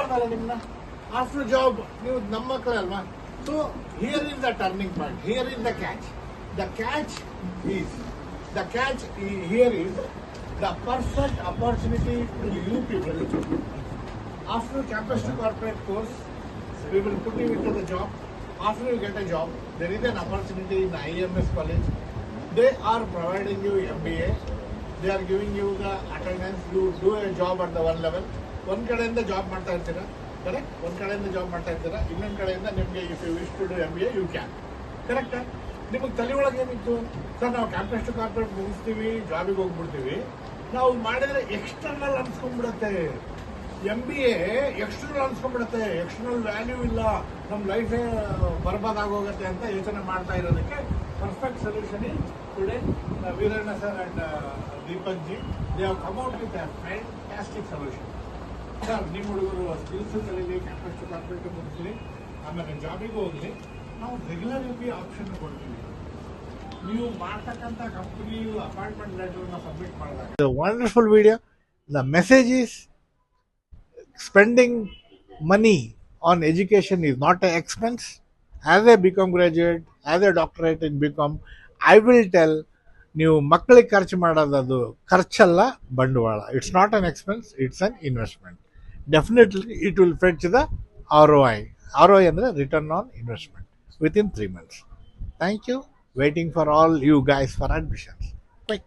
ಬಿಡಬಾರ್ದಲ್ಲ ನಿಮ್ಮನ್ನ. After job ನೀವು ನಮ್ಮ ಮಕ್ಕಳೇ ಅಲ್ವಾ. So here is the turning point, here is the catch. The catch here is the perfect opportunity to you people. After campus to corporate course, we will put you into the job. After you get a job, there is an opportunity in IMS college. They are providing you MBA. They are giving you the attendance. You do a job at the one level. ಒಂದು ಕಡೆಯಿಂದ job ಮಾಡ್ತಾ ಇರ್ತೀರಾ, correct. ಒಂದು ಕಡೆಯಿಂದ job ಮಾಡ್ತಾ ಇರ್ತೀರಾ, ಇನ್ನೊಂದು ಕಡೆಯಿಂದ ನಿಮಗೆ if you wish to do MBA you can. ಕರೆಕ್ಟಾ? ನಿಮಗೆ ತಲೆ ಒಳಗೆ ಏನಿತ್ತು ಸರ್, ನಾವು ಕ್ಯಾಂಪಸ್ ಟು ಕಾರ್ಪೊರೇಟ್ ಮುಗಿಸ್ತೀವಿ, ಜಾಬಿಗೆ ಹೋಗ್ಬಿಡ್ತೀವಿ, ನಾವು ಮಾಡಿದ್ರೆ ಎಕ್ಸ್ಟರ್ನಲ್ ಅನ್ಸ್ಕೊಂಡ್ಬಿಡುತ್ತೆ. MBA ಎಕ್ಸ್ಟರ್ನಲ್ ಅನ್ಸ್ಕೊಂಡ್ಬಿಡುತ್ತೆ, ಎಕ್ಸ್ಟರ್ನಲ್ ವ್ಯಾಲ್ಯೂ ಇಲ್ಲ, ನಮ್ಮ ಲೈಫೇ ಬರ್ಬಾದಾಗೋಗುತ್ತೆ ಅಂತ ಯೋಚನೆ ಮಾಡ್ತಾ ಇರೋದಕ್ಕೆ perfect solution is today Veeranna sir and Deepak ji. They have come out with a fantastic solution. Sir, ನಿಮ್ಮ ಹುಡುಗರು ಸ್ಕಿಲ್ಸ್ ಕಲೀಲಿ, ಕ್ಯಾಂಪಸ್ ಟು ಕಾರ್ಪೊರೇಟ್ ಮುಗಿಸ್ಲಿ, ಆಮೇಲೆ ಜಾಬಿಗೆ ಹೋಗಲಿ, ನಾವು ರೆಗ್ಯುಲರ್ MBA ಆಪ್ಷನ್ ಕೊಡ್ತೀವಿ. ನೀವು ಮಾಡ್ತಕ್ಕಂಥ ಕಂಪನಿ ಅಪಾಯಿಂಟ್ಮೆಂಟ್ ಲೆಟರ್ನ ಸಬ್ಮಿಟ್ ಮಾಡಿದಾಗ wonderful video. The message is spending money on education is not an expense. As a BCom graduate, as a doctorate in BCom, I will tell ನೀವು ಮಕ್ಕಳಿಗೆ ಖರ್ಚು ಮಾಡೋದು ಖರ್ಚಲ್ಲ, ಬಂಡವಾಳ. It's not an expense, it's an investment. Definitely it will fetch the ROI. ROI ಅಂದರೆ return on investment within 3 months. Thank you. Waiting for all you guys for admissions. Quick.